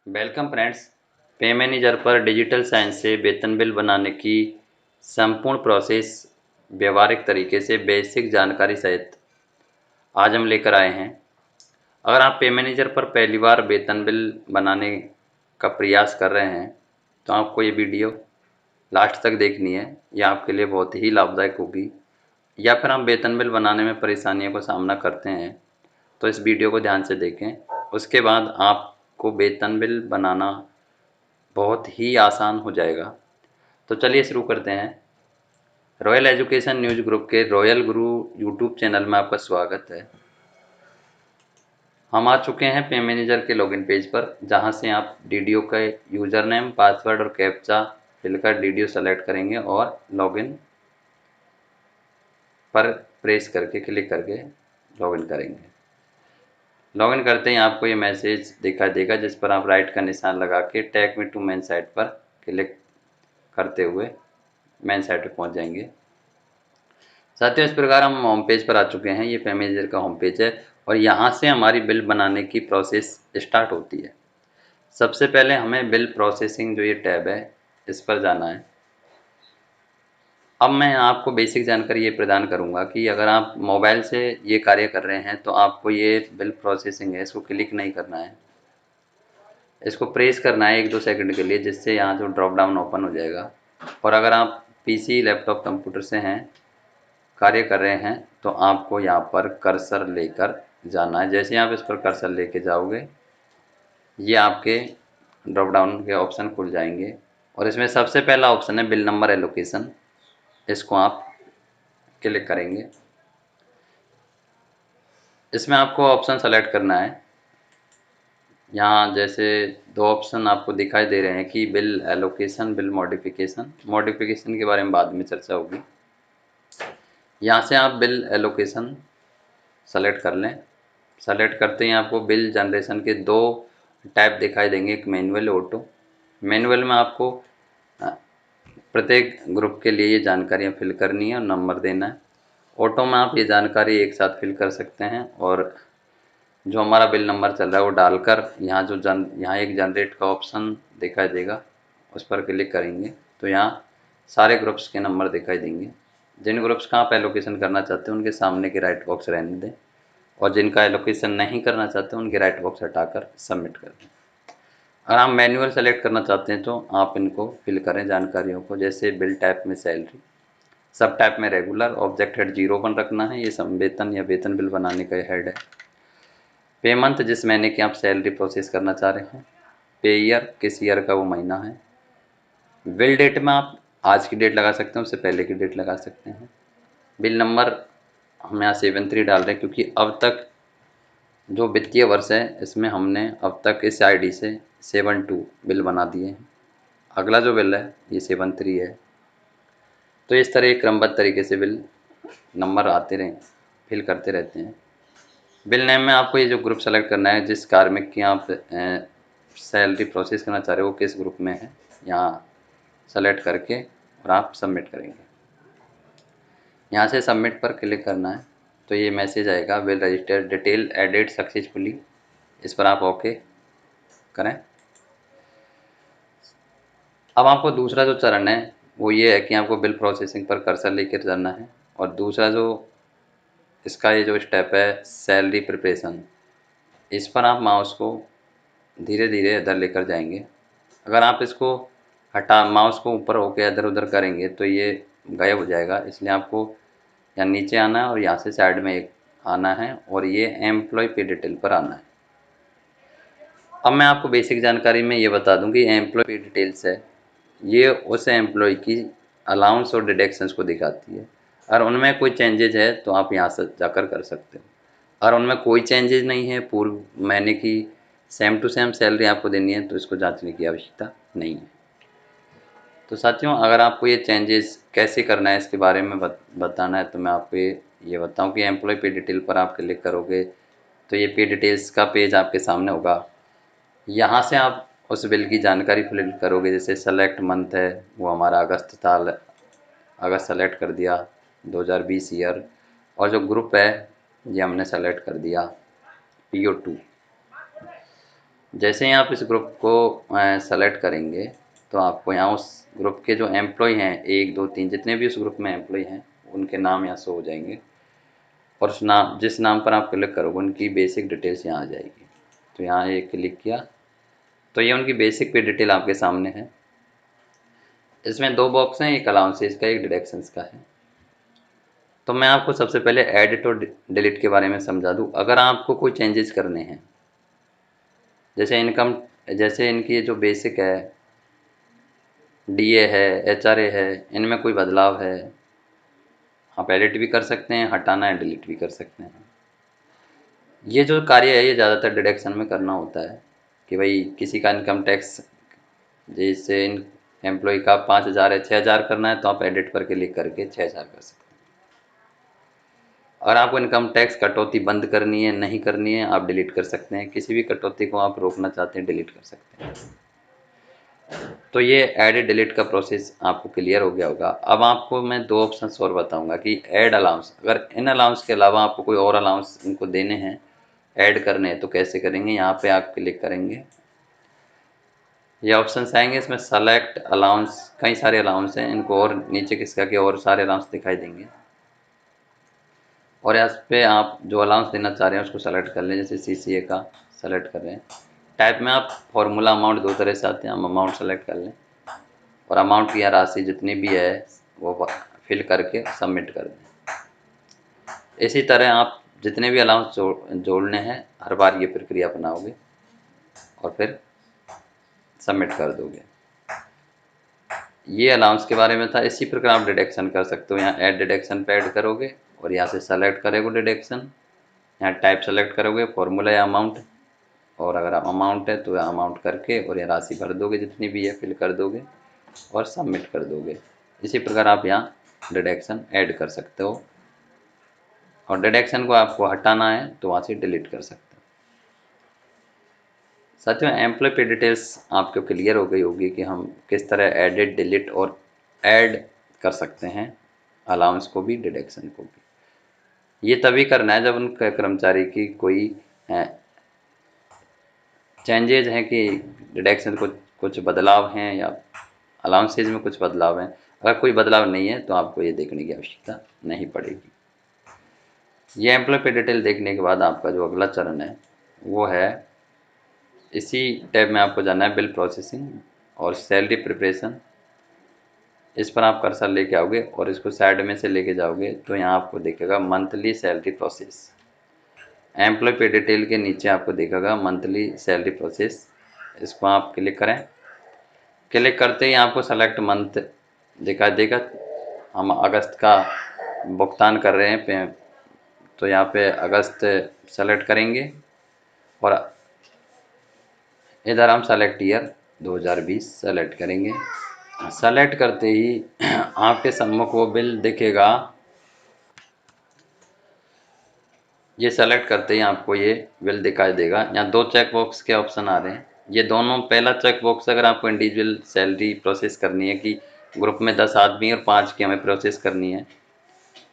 Welcome friends. पे manager पर digital science से वेतन बिल बनाने की संपूर्ण प्रोसेस व्यवहारिक तरीके से बेसिक जानकारी सहित आज हम लेकर आए हैं। अगर आप पे मैनेजर पर पहली बार वेतन बिल बनाने का प्रयास कर रहे हैं तो आपको ये वीडियो लास्ट तक देखनी है। यह आपके लिए बहुत ही लाभदायक होगी। या फिर हम वेतन बिल बनाने में परेशानियों का सामना करते हैं तो इस वीडियो को ध्यान से देखें। उसके बाद आपको वेतन बिल बनाना बहुत ही आसान हो जाएगा। तो चलिए शुरू करते हैं। रॉयल एजुकेशन न्यूज ग्रुप के रॉयल गुरु यूट्यूब चैनल में आपका स्वागत है। हम आ चुके हैं पे मैनेजर के लॉगिन पेज पर, जहां से आप डीडीओ का यूजर नेम, पासवर्ड और कैप्चा फिलकर डीडीओ सेलेक्ट करेंगे और लॉगिन पर प्रेस करके क्लिक करके लॉगिन करेंगे। लॉगिन करते ही आपको ये मैसेज दिखाई देगा, जिस पर आप राइट का निशान लगा के take me to main site पर क्लिक करते हुए मेन साइट पर पहुंच जाएंगे। साथियों, इस प्रकार हम होम पेज पर आ चुके हैं। ये पे मैनेजर का होम पेज है और यहाँ से हमारी बिल बनाने की प्रोसेस स्टार्ट होती है। सबसे पहले हमें बिल प्रोसेसिंग जो ये टैब है इस पर जाना है। अब मैं आपको बेसिक जानकारी ये प्रदान करूँगा कि अगर आप मोबाइल से ये कार्य कर रहे हैं तो आपको ये बिल प्रोसेसिंग है इसको क्लिक नहीं करना है, इसको प्रेस करना है 1-2 सेकंड के लिए, जिससे यहाँ जो ड्रॉप डाउन ओपन हो जाएगा। और अगर आप पीसी, लैपटॉप, कंप्यूटर से हैं, कार्य कर रहे हैं तो आपको यहाँ पर कर्सर लेकर जाना है। जैसे आप इस पर कर्सर लेके जाओगे ये आपके ड्रॉप डाउन के ऑप्शन खुल जाएंगे और इसमें सबसे पहला ऑप्शन है बिल नंबर एलोकेशन। इसको आप क्लिक करेंगे। इसमें आपको ऑप्शन सेलेक्ट करना है। यहाँ जैसे दो ऑप्शन आपको दिखाई दे रहे हैं कि bill allocation, bill modification. Modification के बारे में बाद में चर्चा होगी। यहाँ से आप बिल एलोकेशन सेलेक्ट कर लें। सेलेक्ट करते ही आपको बिल जनरेशन के दो टाइप दिखाई देंगे, एक मैनुअल, ऑटो। मैनुअल में आपको प्रत्येक ग्रुप के लिए ये जानकारियाँ फिल करनी है और नंबर देना है। ऑटो में आप ये जानकारी एक साथ फिल कर सकते हैं और जो हमारा बिल नंबर चल रहा है वो डालकर यहाँ यहाँ एक जनरेट का ऑप्शन दिखाई देगा, उस पर क्लिक करेंगे तो यहाँ सारे ग्रुप्स के नंबर दिखाई देंगे। जिन ग्रुप्स का आप एलोकेशन करना चाहते हैं उनके सामने के राइट बॉक्स रहने दें और जिनका एलोकेशन नहीं करना चाहते उनके राइट बॉक्स हटाकर सबमिट कर दें। अगर आप मैनुअल सेलेक्ट करना चाहते हैं तो आप इनको फिल करें जानकारियों को, जैसे बिल टाइप में सैलरी, सब टाइप में रेगुलर, ऑब्जेक्ट हेड 01 रखना है, ये वेतन या वेतन बिल बनाने का हेड है। पे मंथ, जिस महीने की आप सैलरी प्रोसेस करना चाह रहे हैं। पे ईयर, किस ईयर का वो महीना है। बिल डेट में आप आज की डेट लगा सकते हैं, उससे पहले की डेट लगा सकते हैं। बिल नंबर हम यहाँ 73 डाल रहे हैं क्योंकि अब तक जो वित्तीय वर्ष है इसमें हमने अब तक इस आईडी से 72 बिल बना दिए हैं। अगला जो बिल है ये 73 है। तो इस तरह क्रमबद्ध तरीके से बिल नंबर आते रहे, फिल करते रहते हैं। बिल नेम में आपको ये जो ग्रुप सेलेक्ट करना है, जिस कार्मिक की आप सैलरी प्रोसेस करना चाह रहे हो किस ग्रुप में है, यहाँ सेलेक्ट करके और आप सबमिट करेंगे। यहाँ से सबमिट पर क्लिक करना है तो ये मैसेज आएगा, bill register detail added successfully. इस पर आप ओके करें। अब आपको दूसरा जो चरण है वो ये है कि आपको बिल प्रोसेसिंग पर कर्सर लेकर जाना है और दूसरा जो इसका ये जो स्टेप है सैलरी प्रिपरेशन, इस पर आप माउस को धीरे धीरे इधर लेकर जाएंगे। अगर आप इसको माउस को ऊपर होकर इधर उधर करेंगे तो ये गायब हो जाएगा, इसलिए आपको यहाँ नीचे आना है और यहाँ से साइड में एक आना है और ये एम्प्लॉय पे डिटेल पर आना है। अब मैं आपको बेसिक जानकारी में ये बता दूं कि एम्प्लॉय पे डिटेल्स है ये उस एम्प्लॉय की अलाउंस और डिडक्शंस को दिखाती है। अगर उनमें कोई चेंजेज है तो आप यहाँ से जाकर कर सकते हो। अगर उनमें कोई चेंजेज नहीं है, पूर्व महीने की सेम टू सेम सैलरी आपको देनी है, तो इसको जांचने की आवश्यकता नहीं है। तो साथियों, अगर आपको ये चेंजेस कैसे करना है इसके बारे में बताना है तो मैं आपको ये बताऊं कि एम्प्लॉय पे डिटेल पर आप क्लिक करोगे तो ये पे डिटेल्स का पेज आपके सामने होगा। यहाँ से आप उस बिल की जानकारी फिल करोगे, जैसे सेलेक्ट मंथ है वो हमारा अगस्त था, अगस्त सेलेक्ट कर दिया 2020 ईयर। और जो ग्रुप है ये हमने सेलेक्ट कर दिया PO2। जैसे ही आप इस ग्रुप को सेलेक्ट करेंगे तो आपको यहाँ उस ग्रुप के जो एम्प्लॉय हैं 1 2 3 जितने भी उस ग्रुप में एम्प्लॉय हैं उनके नाम यहाँ शो हो जाएंगे और उस नाम जिस नाम पर आप क्लिक करोगे उनकी बेसिक डिटेल्स यहाँ आ जाएगी। तो यहाँ ये क्लिक किया तो ये उनकी बेसिक पे डिटेल आपके सामने है। इसमें 2 बॉक्स हैं, एक अलाउंसेस का एक डिडक्शंस का है। तो मैं आपको सबसे पहले एडिट और डिलीट के बारे में समझा दूँ। अगर आपको कोई चेंजेस करने हैं जैसे इनकम, जैसे इनकी जो बेसिक है, डीए है, एचआरए है, इनमें कोई बदलाव है आप एडिट भी कर सकते हैं, हटाना है डिलीट भी कर सकते हैं। ये जो कार्य है ये ज़्यादातर डिडक्शन में करना होता है कि भाई किसी का इनकम टैक्स जैसे इन एम्प्लॉय का 5,000 है 6,000 करना है तो आप एडिट पर क्लिक करके 6,000 कर सकते हैं। अगर आपको इनकम टैक्स कटौती बंद करनी है, नहीं करनी है, आप डिलीट कर सकते हैं। किसी भी कटौती को आप रोकना चाहते हैं डिलीट कर सकते हैं। तो ये एडिट डिलीट का प्रोसेस आपको क्लियर हो गया होगा। अब आपको मैं 2 ऑप्शंस और बताऊंगा कि ऐड अलाउंस, अगर इन अलाउंस के अलावा आपको कोई और अलाउंस इनको देने हैं, ऐड करने हैं तो कैसे करेंगे। यहाँ पे आप क्लिक करेंगे, ये ऑप्शंस आएंगे, इसमें सेलेक्ट अलाउंस, कई सारे अलाउंस हैं, इनको और नीचे किसका के और सारे अलाउंस दिखाई देंगे और इस पे आप जो अलाउंस देना चाह रहे हैं उसको सेलेक्ट कर लें। जैसे सीसीए का सेलेक्ट कर रहे हैं, टाइप में आप फॉर्मूला अमाउंट 2 तरह से आते हैं, हम अमाउंट सेलेक्ट कर लें और अमाउंट की राशि जितनी भी है वो फिल करके सबमिट कर दें। इसी तरह आप जितने भी अलाउंस जोड़ने हैं हर बार ये प्रक्रिया अपनाओगे और फिर सबमिट कर दोगे। ये अलाउंस के बारे में था। इसी प्रकार आप डिडक्शन कर सकते हो। यहाँ ऐड डिडक्शन पे ऐड करोगे और यहाँ से सेलेक्ट करोगे डिडक्शन, यहाँ टाइप सेलेक्ट करोगे फॉर्मूला या अमाउंट, और अगर आप अमाउंट है तो अमाउंट करके और ये राशि भर दोगे जितनी भी है, फिल कर दोगे और सबमिट कर दोगे। इसी प्रकार आप यहाँ डिडक्शन ऐड कर सकते हो और डिडक्शन को आपको हटाना है तो वहाँ से डिलीट कर सकते हो। साथियों, एम्प्लॉय पे डिटेल्स आपको क्लियर हो गई होगी कि हम किस तरह एडिट डिलीट और ऐड कर सकते हैं, अलाउंस को भी डिडक्शन को भी। ये तभी करना है जब उन कर्मचारी की कोई चेंजेज हैं कि डिडक्शन कुछ बदलाव हैं या अलाउंसेज में कुछ बदलाव हैं। अगर कोई बदलाव नहीं है तो आपको ये देखने की आवश्यकता नहीं पड़ेगी। ये एम्प्लॉय पे डिटेल देखने के बाद आपका जो अगला चरण है वो है, इसी टैब में आपको जाना है बिल प्रोसेसिंग और सैलरी प्रिपरेशन। इस पर आप कर्सर लेके आओगे और इसको साइड में से लेके जाओगे तो यहाँ आपको दिखेगा मंथली सैलरी प्रोसेस। एम्प्लॉय पे डिटेल के नीचे आपको दिखेगा मंथली सैलरी प्रोसेस, इसको आप क्लिक करें। क्लिक करते ही आपको सेलेक्ट मंथ दिखा देगा। हम अगस्त का भुगतान कर रहे हैं तो यहाँ पे अगस्त सेलेक्ट करेंगे और इधर हम सेलेक्ट ईयर 2020 सेलेक्ट करेंगे। सेलेक्ट करते ही आपके सम्मुख वो बिल दिखेगा। ये सेलेक्ट करते ही आपको ये बिल दिखाई देगा। यहाँ 2 चेक बॉक्स के ऑप्शन आ रहे हैं। ये दोनों, पहला चेक बॉक्स अगर आपको इंडिविजुअल सैलरी प्रोसेस करनी है कि ग्रुप में 10 आदमी और 5 की हमें प्रोसेस करनी है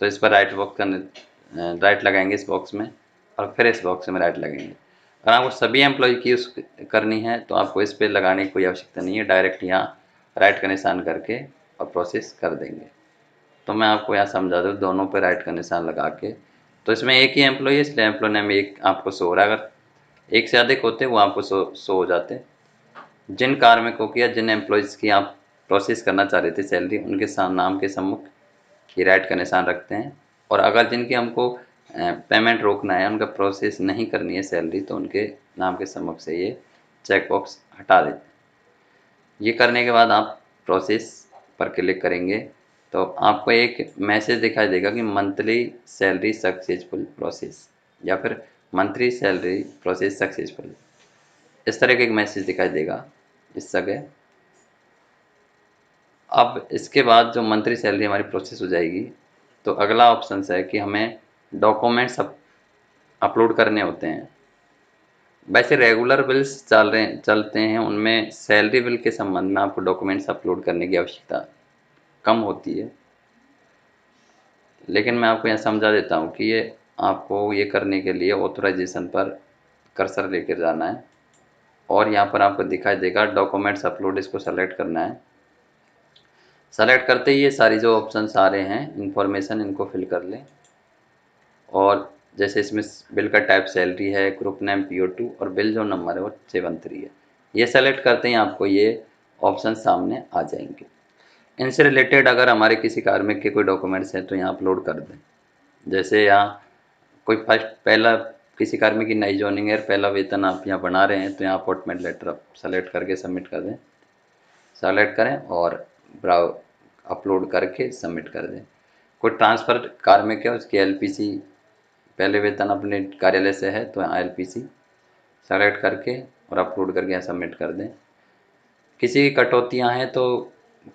तो इस पर राइट लगाएंगे इस बॉक्स में और फिर इस बॉक्स में राइट लगाएंगे। अगर आपको सभी एम्प्लॉय की करनी है तो आपको इस पर लगाने की कोई आवश्यकता नहीं है, डायरेक्ट यहाँ राइट का निशान करके और प्रोसेस कर देंगे। तो मैं आपको यहाँ समझा दूँ, दोनों पे राइट का निशान लगा के, तो इसमें एक ही एम्प्लॉय है इसलिए एम्प्लॉय नेम एक आपको शो हो रहा है। अगर एक से अधिक होते वो आपको शो हो जाते। जिन कार्मिकों की या जिन एम्प्लॉयज़ की आप प्रोसेस करना चाह रहे थे सैलरी, उनके नाम के सम्मुख ये राइट का निशान रखते हैं। और अगर जिनकी हमको पेमेंट रोकना है, उनका प्रोसेस नहीं करनी है सैलरी, तो उनके नाम के सम्मुख से ये चेक बॉक्स हटा देते हैं। ये करने के बाद आप प्रोसेस पर क्लिक करेंगे तो आपको एक मैसेज दिखाई देगा कि मंथली सैलरी सक्सेसफुल प्रोसेस या फिर मंथली सैलरी प्रोसेस सक्सेसफुल, इस तरह का एक मैसेज दिखाई देगा इस जगह। अब इसके बाद जो मंथली सैलरी हमारी प्रोसेस हो जाएगी तो अगला ऑप्शन है कि हमें डॉक्यूमेंट्स अपलोड करने होते हैं। वैसे रेगुलर बिल्स चलते हैं, उनमें सैलरी बिल के संबंध में आपको डॉक्यूमेंट्स अपलोड करने की आवश्यकता कम होती है, लेकिन मैं आपको यहाँ समझा देता हूँ कि ये आपको ये करने के लिए ऑथराइजेशन पर कर्सर लेकर जाना है और यहाँ पर आपको दिखाई देगा डॉक्यूमेंट्स अपलोड, इसको सेलेक्ट करना है। सेलेक्ट करते ही ये सारी जो ऑप्शंस आ रहे हैं इन्फॉर्मेशन, इनको फिल कर लें। और जैसे इसमें बिल का टाइप सैलरी है, ग्रुप नेम PO2 और बिल जो नंबर है वो 73 है। ये सेलेक्ट करते ही आपको ये ऑप्शन सामने आ जाएंगे। इनसे रिलेटेड अगर हमारे किसी कार्मिक के कोई डॉक्यूमेंट्स हैं तो यहाँ अपलोड कर दें। जैसे यहाँ कोई पहला किसी कार्मिक की नई जॉइनिंग है, पहला वेतन आप यहाँ बना रहे हैं तो यहाँ अपॉइंटमेंट लेटर आप सेलेक्ट करके सबमिट कर दें। सेलेक्ट करें और ब्राउ अपलोड करके सबमिट कर दें। कोई ट्रांसफ़र कार्मिक है, उसकी LPC पहले वेतन अपने कार्यालय से है तो यहाँ LPC सेलेक्ट करके और अपलोड करके यहाँ सबमिट कर दें। किसी की कटौतियाँ हैं तो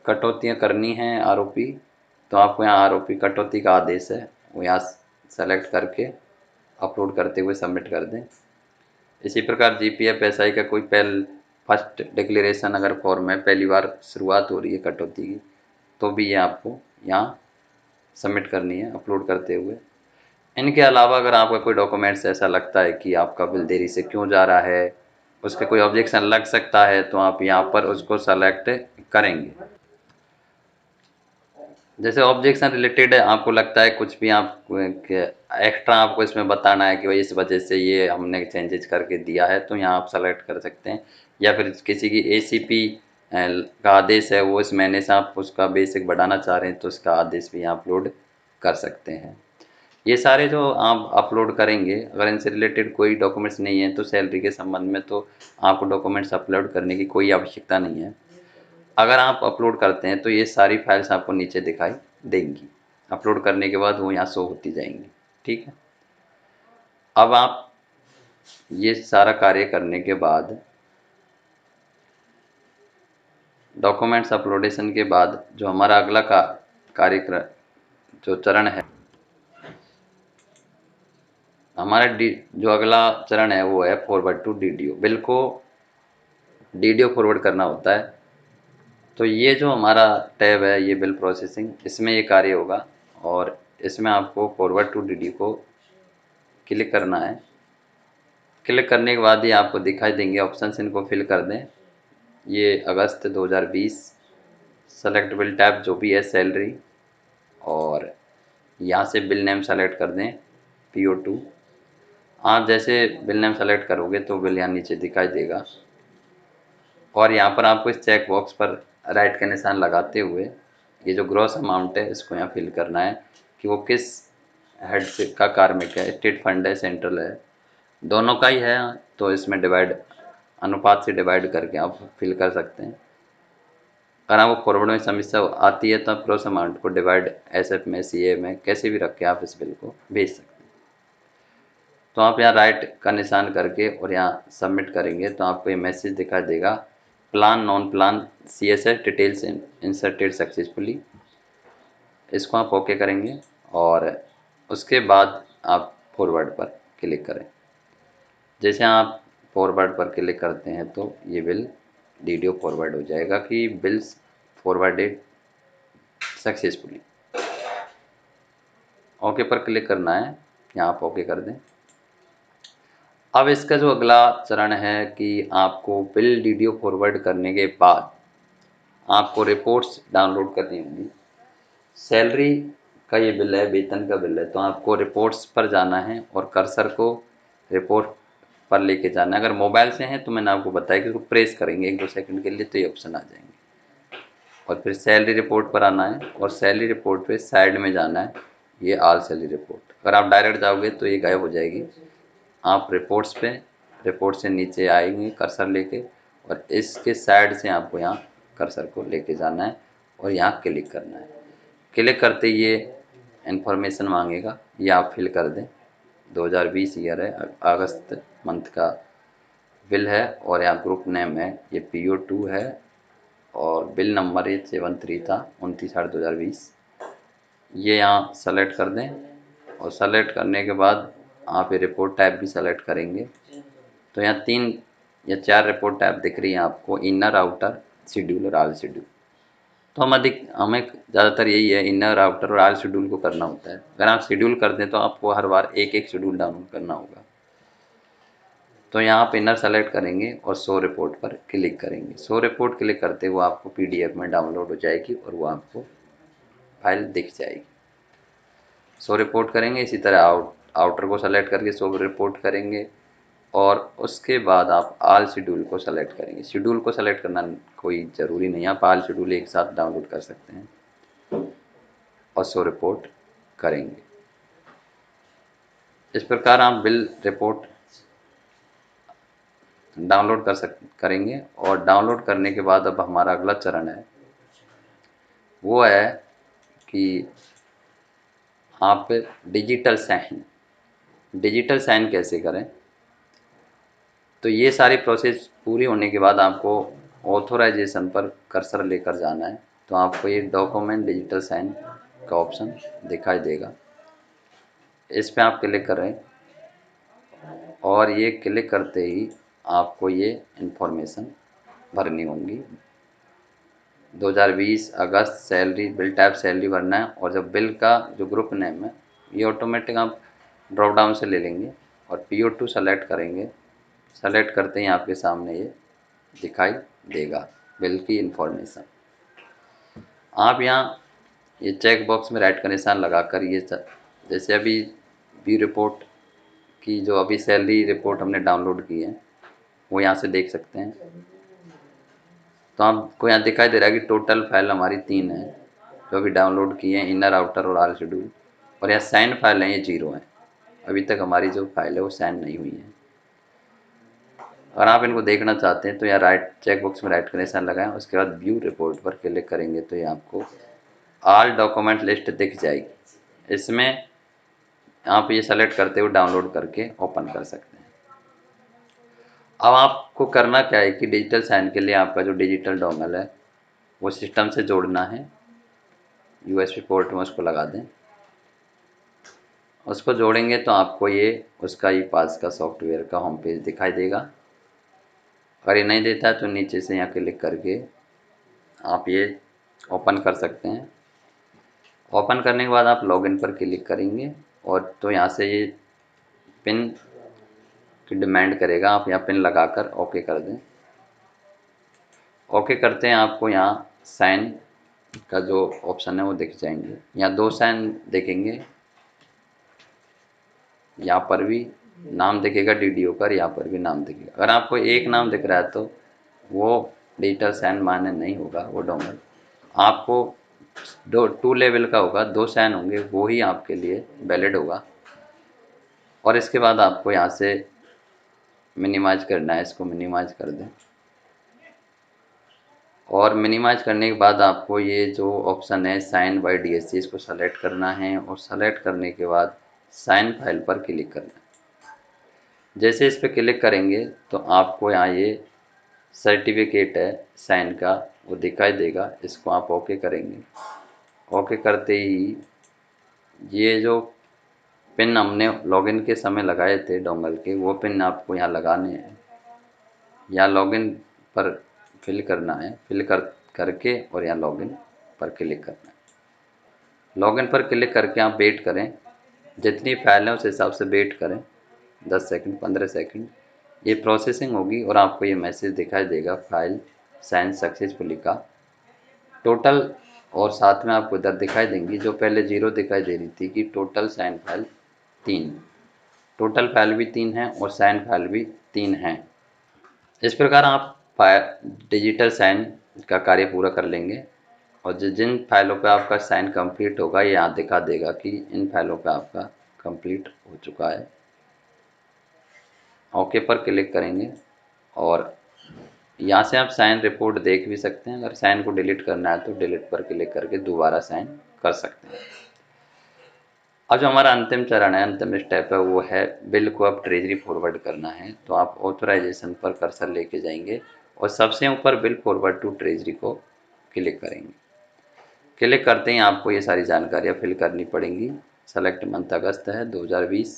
कटौतियाँ करनी हैं आरोपी, तो आपको यहाँ आरोपी कटौती का आदेश है वो यहाँ सेलेक्ट करके अपलोड करते हुए सबमिट कर दें। इसी प्रकार GPF SI का कोई फर्स्ट डिक्लेरेशन अगर फॉर्म है, पहली बार शुरुआत हो रही है कटौती की, तो भी ये आपको यहाँ सबमिट करनी है अपलोड करते हुए। इनके अलावा अगर आपका कोई डॉक्यूमेंट्स ऐसा लगता है कि आपका बिल देरी से क्यों जा रहा है, उसके कोई ऑब्जेक्शन लग सकता है, तो आप यहाँ पर उसको सेलेक्ट करेंगे। जैसे ऑब्जेक्शन रिलेटेड है, आपको लगता है कुछ भी आप एक्स्ट्रा आपको इसमें बताना है कि भाई इस वजह से ये हमने चेंजेस करके दिया है, तो यहाँ आप सेलेक्ट कर सकते हैं। या फिर किसी की ACP का आदेश है, वो इस महीने से आप उसका बेसिक बढ़ाना चाह रहे हैं तो उसका आदेश भी यहाँ अपलोड कर सकते हैं। ये सारे जो आप अपलोड करेंगे, अगर इनसे रिलेटेड कोई डॉक्यूमेंट्स नहीं है तो सैलरी के संबंध में तो आपको डॉक्यूमेंट्स अपलोड करने की कोई आवश्यकता नहीं है। अगर आप अपलोड करते हैं तो ये सारी फाइल्स आपको नीचे दिखाई देंगी, अपलोड करने के बाद वो यहाँ शो होती जाएंगी। ठीक है, अब आप ये सारा कार्य करने के बाद डॉक्यूमेंट्स अपलोडेशन के बाद जो हमारा अगला कार्यक्रम जो चरण है, हमारा जो अगला चरण है वो है फॉरवर्ड टू DDO। बिल को DDO फॉरवर्ड करना होता है। तो ये जो हमारा टैब है ये बिल प्रोसेसिंग, इसमें ये कार्य होगा और इसमें आपको फॉरवर्ड टू DDO को क्लिक करना है। क्लिक करने के बाद ही आपको दिखाई देंगे ऑप्शंस, इनको फिल कर दें। ये अगस्त 2020 सेलेक्ट बिल टाइप जो भी है सैलरी, और यहाँ से बिल नेम सेलेक्ट कर दें PO2। आप जैसे बिल नेम सेलेक्ट करोगे तो बिल यहाँ नीचे दिखाई देगा और यहाँ पर आपको इस चेक बॉक्स पर राइट का निशान लगाते हुए ये जो ग्रॉस अमाउंट है इसको यहाँ फिल करना है कि वो किस हेड से का कार्मिक है, स्टेट फंड है, सेंट्रल है, दोनों का ही है। तो इसमें डिवाइड अनुपात से डिवाइड करके आप फिल कर सकते हैं। अगर आपको फॉरवर्ड में समस्या आती है तो आप ग्रॉस अमाउंट को डिवाइड SF में, CA में कैसे भी रख के आप इस बिल को भेज सकते हैं। तो आप यहाँ राइट का निशान करके और यहाँ सबमिट करेंगे तो आपको ये मैसेज दिखाई देगा, plan non plan CSS details inserted successfully. इसको आप ओके करेंगे और उसके बाद आप फॉरवर्ड पर क्लिक करें। जैसे आप फॉरवर्ड पर क्लिक करते हैं तो ये बिल DDO फॉरवर्ड हो जाएगा कि बिल्स फॉरवर्डेड सक्सेसफुली। ओके पर क्लिक करना है, यहाँ आप ओके कर दें। अब इसका जो अगला चरण है कि आपको बिल DDO फॉरवर्ड करने के बाद आपको रिपोर्ट्स डाउनलोड करनी होंगी। सैलरी का ये बिल है, वेतन का बिल है, तो आपको रिपोर्ट्स पर जाना है और कर्सर को रिपोर्ट पर लेके जाना है। अगर मोबाइल से हैं तो मैंने आपको बताया कि उसको प्रेस करेंगे 1-2 सेकंड के लिए तो ये ऑप्शन आ जाएंगे और फिर सैलरी रिपोर्ट पर आना है और सैलरी रिपोर्ट पे साइड में जाना है, ये ऑल सैलरी रिपोर्ट। अगर आप डायरेक्ट जाओगे तो ये गायब हो जाएगी। आप रिपोर्ट्स पे, रिपोर्ट से नीचे आएंगे कर्सर लेके और इसके साइड से आपको यहाँ कर्सर को लेके जाना है और यहाँ क्लिक करना है। क्लिक करते ही ये इन्फॉर्मेशन मांगेगा, ये आप फिल कर दें। 2020 ईयर है, अगस्त मंथ का बिल है और यहाँ ग्रुप नेम है, ये PO2 है और बिल नंबर ये 73 था 29/8/2020। ये यहाँ सेलेक्ट कर दें और सेलेक्ट करने के बाद आप ये रिपोर्ट टाइप भी सेलेक्ट करेंगे। तो यहाँ 3 या 4 रिपोर्ट टाइप दिख रही हैं आपको, इनर, आउटर, शेड्यूल और ऑल शेड्यूल। तो हमें ज़्यादातर यही है, इनर, आउटर और ऑल शेड्यूल को करना होता है। अगर आप शेड्यूल कर दें तो आपको हर बार एक एक शेड्यूल डाउनलोड करना होगा। तो यहाँ आप इनर सेलेक्ट करेंगे और शो रिपोर्ट पर क्लिक करेंगे। शो रिपोर्ट क्लिक करते वो आपको PDF में डाउनलोड हो जाएगी और वो आपको फाइल दिख जाएगी। शो रिपोर्ट करेंगे, इसी तरह आउटर को सेलेक्ट करके शो रिपोर्ट करेंगे और उसके बाद आप ऑल शेड्यूल को सेलेक्ट करेंगे। शेड्यूल को सेलेक्ट करना कोई ज़रूरी नहीं है, आप ऑल शेड्यूल एक साथ डाउनलोड कर सकते हैं और शो रिपोर्ट करेंगे। इस प्रकार आप बिल रिपोर्ट डाउनलोड करेंगे और डाउनलोड करने के बाद अब हमारा अगला चरण है वो है कि आप डिजिटल साइन कैसे करें। तो ये सारी प्रोसेस पूरी होने के बाद आपको ऑथोराइजेशन पर कर्सर लेकर जाना है। तो आपको ये डॉक्यूमेंट डिजिटल साइन का ऑप्शन दिखाई देगा, इस पर आप क्लिक करें और ये क्लिक करते ही आपको ये इन्फॉर्मेशन भरनी होंगी। 2020 अगस्त सैलरी, बिल टाइप सैलरी भरना है और जब बिल का जो ग्रुप नेम है ये ऑटोमेटिक आप ड्रॉप डाउन से ले लेंगे और PO2 सेलेक्ट करेंगे। सेलेक्ट करते ही आपके सामने ये दिखाई देगा बिल की इन्फॉर्मेशन। आप यहाँ ये चेक बॉक्स में राइट का निशान लगाकर ये जैसे अभी व्यू रिपोर्ट की जो अभी सैलरी रिपोर्ट हमने डाउनलोड की है वो यहाँ से देख सकते हैं। तो आपको यहाँ दिखाई दे रहा है कि टोटल फाइल हमारी 3 है जो अभी डाउनलोड की है, इनर आउटर और ऑल शेड्यूल। और यहाँ साइन फाइल है, ये 0 है, अभी तक हमारी जो फाइल है वो साइन नहीं हुई है। अगर आप इनको देखना चाहते हैं तो यहाँ राइट चेक बॉक्स में राइट का निशान लगाएं, उसके बाद व्यू रिपोर्ट पर क्लिक करेंगे तो ये आपको ऑल डॉक्यूमेंट लिस्ट दिख जाएगी। इसमें आप ये सेलेक्ट करते हुए डाउनलोड करके ओपन कर सकते हैं। अब आपको करना क्या है कि डिजिटल साइन के लिए आपका जो डिजिटल डोंगल है वो सिस्टम से जोड़ना है। USB पोर्ट में उसको लगा दें, उसको जोड़ेंगे तो आपको ये उसका ई पास का सॉफ्टवेयर का होम पेज दिखाई देगा। अगर ये नहीं देता है तो नीचे से यहाँ क्लिक करके आप ये ओपन कर सकते हैं। ओपन करने के बाद आप लॉगिन पर क्लिक करेंगे और तो यहाँ से ये पिन की डिमांड करेगा, आप यहाँ पिन लगाकर ओके कर दें। ओके करते हैं आपको यहाँ साइन का जो ऑप्शन है वो दिख जाएंगे। यहाँ 2 साइन दिखेंगे, यहाँ पर भी नाम दिखेगा DDO का, यहाँ पर भी नाम दिखेगा। अगर आपको एक नाम दिख रहा है तो वो डिजिटल साइन मान्य नहीं होगा, वो डोंगल आपको 2 लेवल का होगा, 2 साइन होंगे वो ही आपके लिए वैलिड होगा। और इसके बाद आपको यहाँ से मिनिमाइज करना है, इसको मिनिमाइज कर दें और मिनिमाइज करने के बाद आपको ये जो ऑप्शन है साइन बाय DSC इसको सेलेक्ट करना है और सेलेक्ट करने के बाद साइन फाइल पर क्लिक करना है। जैसे इस पर क्लिक करेंगे तो आपको यहाँ ये सर्टिफिकेट है साइन का वो दिखाई देगा, इसको आप ओके करेंगे। ओके करते ही ये जो पिन हमने लॉगिन के समय लगाए थे डोंगल के वो पिन आपको यहाँ लगाने हैं। यहाँ लॉगिन पर फिल करना है, फिल करके और यहाँ लॉगिन पर क्लिक करना है। लॉगिन पर क्लिक करके आप वेट करें, जितनी फाइल है उस हिसाब से वेट करें 10 सेकंड 15 सेकंड, ये प्रोसेसिंग होगी और आपको ये मैसेज दिखाई देगा फाइल साइन सक्सेसफुली का टोटल। और साथ में आपको इधर दिखाई देंगी जो पहले 0 दिखाई दे रही थी कि total sign file 3, total file भी 3 है और साइन फाइल भी 3 है। इस प्रकार आप डिजिटल साइन का कार्य पूरा कर लेंगे और जिन फाइलों पे आपका साइन कंप्लीट होगा ये यहाँ दिखा देगा कि इन फाइलों पे आपका कंप्लीट हो चुका है। ओके पर क्लिक करेंगे और यहाँ से आप साइन रिपोर्ट देख भी सकते हैं। अगर साइन को डिलीट करना है तो डिलीट पर क्लिक करके दोबारा साइन कर सकते हैं। अब जो हमारा अंतिम चरण है, अंतिम स्टेप है वो है बिल को अब ट्रेजरी फॉरवर्ड करना है। तो आप ऑथराइजेशन पर कर्सर लेके जाएंगे और सबसे ऊपर बिल फॉरवर्ड टू ट्रेजरी को क्लिक करेंगे। क्लिक करते ही आपको ये सारी जानकारियाँ फिल करनी पड़ेंगी। सेलेक्ट मंथ अगस्त है 2020,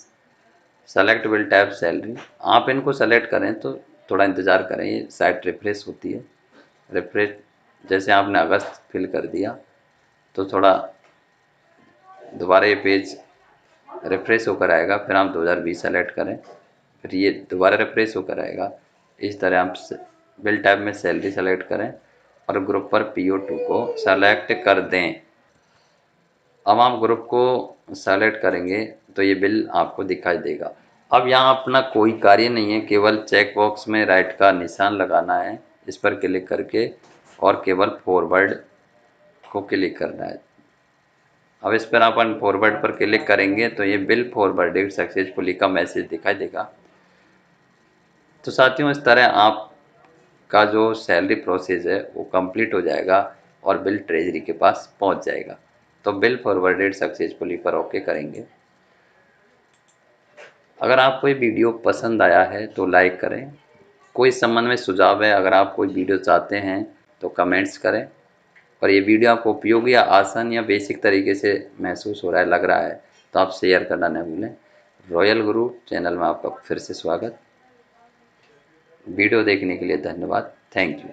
सेलेक्ट बिल टाइप सैलरी, आप इनको सेलेक्ट करें तो थोड़ा इंतज़ार करें, ये साइट रिफ्रेश होती है। रिफ्रेश जैसे आपने अगस्त फिल कर दिया तो थोड़ा दोबारा ये पेज रिफ्रेश होकर आएगा, फिर आप 2020 सेलेक्ट करें फिर ये दोबारा रिफ्रेश होकर आएगा। इस तरह आप बिल टाइप में सैलरी सेलेक्ट करें और ग्रुप पर PO2 को सेलेक्ट कर दें। अब आप ग्रुप को सेलेक्ट करेंगे तो ये बिल आपको दिखाई देगा। अब यहाँ अपना कोई कार्य नहीं है, केवल चेक बॉक्स में राइट का निशान लगाना है, इस पर क्लिक करके और केवल फॉरवर्ड को क्लिक करना है। अब इस पर अपन फॉरवर्ड पर क्लिक करेंगे तो ये बिल फॉरवर्डेड सक्सेसफुली का मैसेज दिखाई देगा। तो साथियों, इस तरह आपका जो सैलरी प्रोसेस है वो कंप्लीट हो जाएगा और बिल ट्रेजरी के पास पहुंच जाएगा। तो बिल फॉरवर्डेड सक्सेसफुली पर ओके करेंगे। अगर आपको ये वीडियो पसंद आया है तो लाइक करें। कोई इस संबंध में सुझाव है, अगर आप कोई वीडियो चाहते हैं तो कमेंट्स करें। और ये वीडियो आपको उपयोगी या आसान या बेसिक तरीके से महसूस हो रहा है, लग रहा है, तो आप शेयर करना न भूलें। रॉयल गुरु चैनल में आपका फिर से स्वागत। वीडियो देखने के लिए धन्यवाद। Thank you.